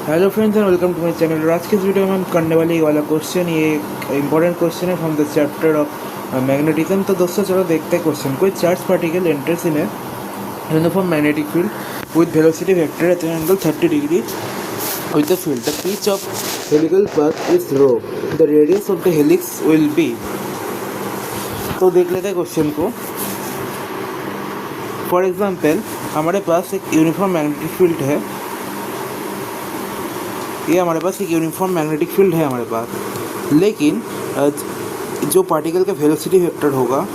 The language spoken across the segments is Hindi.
Hello friends and welcome to my channel. आज के इस वीडियो में हम करने वाले ये वाला क्वेश्चन, ये एक इंपॉर्टेंट क्वेश्चन है from the chapter of magnetism. तो दोस्तों चलो देखते हैं क्वेश्चन। कोई charge particle enters in a uniform magnetic field with velocity vector eight an angle 30 degree with the field. The pitch of helical path is rho. The radius of the helix will be. तो देख लेते हैं क्वेश्चन को। फॉर एग्जाम्पल हमारे पास एक यूनिफॉर्म मैग्नेटिक फील्ड है। ये हमारे पास एक यूनिफॉर्म मैग्नेटिक फील्ड है हमारे पास, लेकिन जो पार्टिकल का वेलोसिटी वेक्टर होगा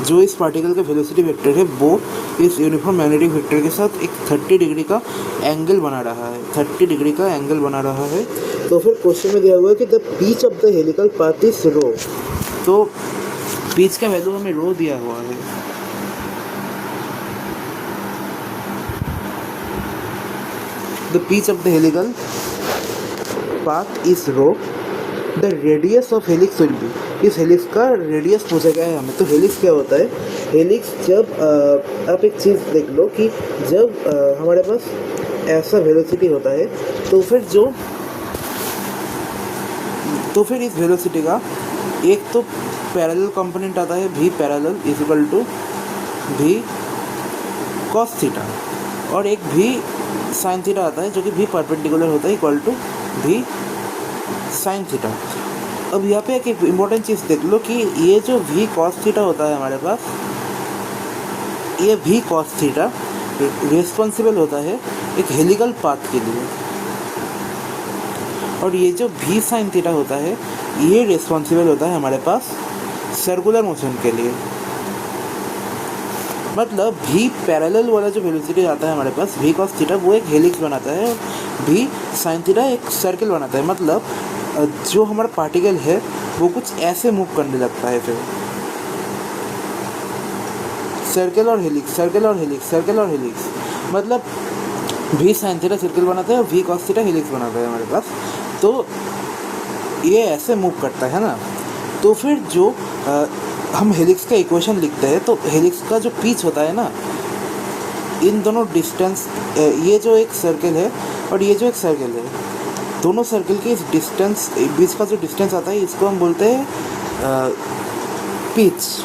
जो इस पार्टिकल का वेलोसिटी वेक्टर है वो इस यूनिफॉर्म मैग्नेटिक वेक्टर के साथ एक 30 डिग्री का एंगल बना रहा है। 30 डिग्री का एंगल बना रहा है। तो फिर क्वेश्चन में दिया हुआ है कि the pitch of the helical path is rho. तो पिच का वैल्यू हमें रो दिया हुआ है। The pitch of the helical path is rho. The radius of helix will be. इस हेलिक्स का रेडियस पूछा गया है हमें। तो हेलिक्स क्या होता है? हेलिक्स जब आप एक चीज़ देख लो कि जब हमारे पास ऐसा वेलोसिटी होता है तो फिर इस वेलोसिटी का एक तो पैरेलल कंपोनेंट आता है v parallel is equal to v cos theta, और एक v साइन थीटा आता है जो कि v परपेंडिकुलर होता है equal to v sine theta. अब यहाँ पे एक इम्पोर्टेंट चीज़ देख लो कि ये जो v cos थीटा होता है हमारे पास, ये v cos थीटा रिस्पॉन्सिबल होता है एक हेलिकल पाथ के लिए, और ये जो v साइन थीटा होता है ये रिस्पॉन्सिबल होता है हमारे पास सर्कुलर मोशन के लिए। मतलब v पैरेलल वाला जो वेलोसिटी आता है हमारे पास v cos थीटा वो एक हेलिक्स बनाता है, और v साइन थीटा एक सर्कल बनाता है। मतलब जो हमारा पार्टिकल है वो कुछ ऐसे मूव करने लगता है। फिर सर्कल और हेलिक्स, सर्कल और हेलिक्स, सर्कल और हेलिक्स, मतलब v साइन थीटा सर्कल बनाता है और v cos थीटा हेलिक्स बनाता है हमारे पास। तो ये ऐसे मूव करता है ना। तो फिर जो हम हेलिक्स का इक्वेशन लिखते हैं, तो हेलिक्स का जो पिच होता है ना, इन दोनों डिस्टेंस, ये जो एक सर्कल है और ये जो एक सर्कल है, दोनों सर्कल के इस डिस्टेंस बीच का जो डिस्टेंस आता है इसको हम बोलते हैं पिच।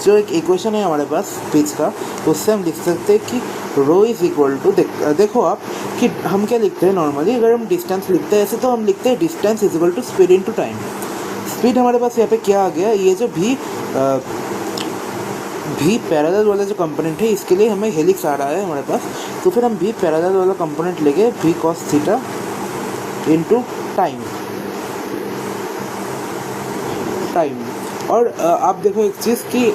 जो एक इक्वेशन है हमारे पास पिच का, उससे हम लिख सकते हैं कि रो इज इक्वल टू, देखो आप कि हम क्या लिखते हैं नॉर्मली, अगर हम डिस्टेंस लिखते हैं ऐसे तो हम लिखते हैं distance is equal to speed into time. Speed हमारे पास यहाँ पे क्या आ गया, ये जो भी पैरेलल वाला जो कंपोनेंट है इसके लिए हमें हेलिक्स आ रहा है हमारे पास। तो फिर हम भी पैरेलल वाला कंपोनेंट लेके v cos theta into time. और आप देखो एक चीज़ कि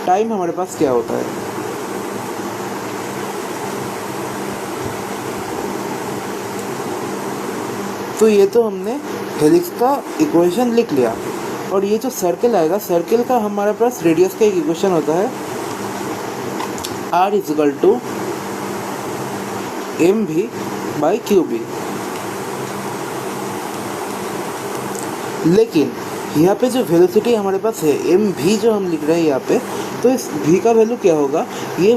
टाइम हमारे पास क्या होता है। तो ये तो हमने हेलिक्स का इक्वेशन लिख लिया, और ये जो सर्कल आएगा, सर्कल का हमारे पास रेडियस का एक इक्वेशन होता है r is equal to mv by qb। लेकिन यहाँ पे जो वेलोसिटी हमारे पास है mv जो हम लिख रहे हैं यहाँ पे, तो इस v का वैल्यू क्या होगा, ये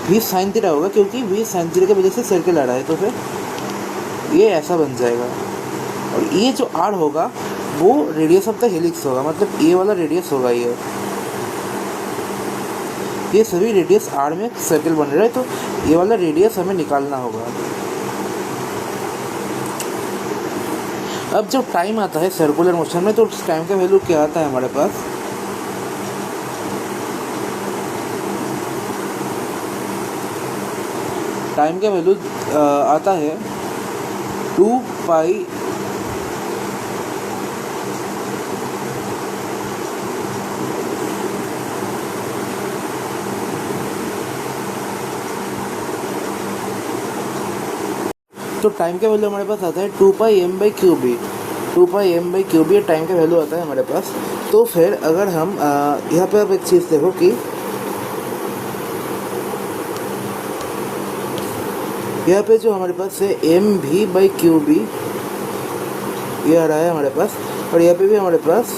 v साइन थीटा होगा, क्योंकि v साइन थीटा की वजह से सर्कल आ रहा है। तो फिर ये ऐसा बन जाएगा, और ये जो r होगा वो रेडियस ऑफ द हेलिक्स होगा, मतलब ये वाला रेडियस होगा। ये सभी रेडियस r में सर्कल बन रहा है, तो ये वाला रेडियस हमें निकालना होगा। अब जब टाइम आता है सर्कुलर मोशन में, तो उस टाइम का वैल्यू क्या आता है हमारे पास, टाइम का वैल्यू आता है 2 पाई तो टाइम का वैल्यू हमारे पास आता है 2 pi m by Q B. 2 pi m by Q B time का वैल्यू आता है हमारे पास। तो फिर अगर हम यहाँ पे आप एक चीज़ देखो कि यहाँ पे जो हमारे पास है M V by Q B, ये आ रहा है हमारे पास, और यहाँ पे भी हमारे पास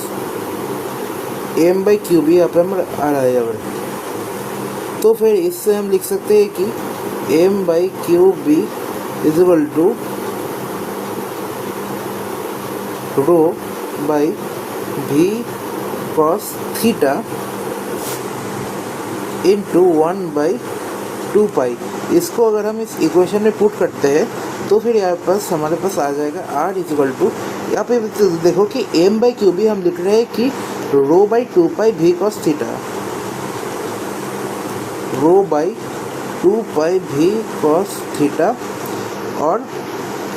एम बाई क्यू बी यहाँ पे आ रहा है यहाँ पर। तो फिर इससे हम लिख सकते हैं कि M by Q B is equal to rho by B cos theta into 1/2 pi. इसको अगर हम इस इक्वेशन में पुट करते हैं तो फिर यहाँ पास हमारे पास आ जाएगा आर इक्वल टू, यहाँ पे देखो कि एम बाई क्यू बी हम लिख रहे हैं कि रो बाई 2 पाई भी कॉस थीटा, रो बाई 2 पाई भी कॉस थीटा और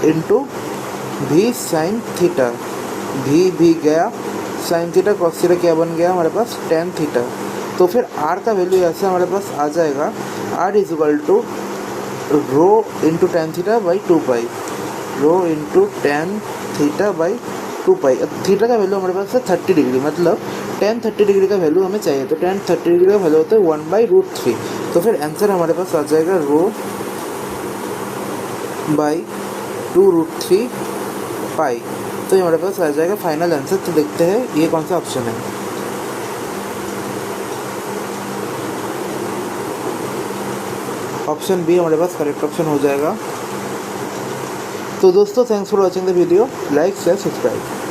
इंटू भी साइन थीटा, भी गया, साइन थीटा कॉस थीटा क्या बन गया हमारे पास टेन थीटा। तो फिर आर का वैल्यू ऐसे हमारे पास आ जाएगा R is equal to rho into tan theta by 2 pi, rho into tan theta by 2 pi. अब थीटा का वैल्यू हमारे पास है 30 डिग्री, मतलब टेन 30 डिग्री का वैल्यू हमें चाहिए, तो टेन 30 डिग्री का वैल्यू होता है 1/√3। तो फिर आंसर हमारे पास आ जाएगा रो बाई 2√3 पाई। तो ये हमारे पास आ जाएगा फाइनल आंसर। तो देखते हैं ये कौन सा ऑप्शन है। ऑप्शन बी हमारे पास करेक्ट ऑप्शन हो जाएगा। तो दोस्तों thanks for watching the video, like share subscribe.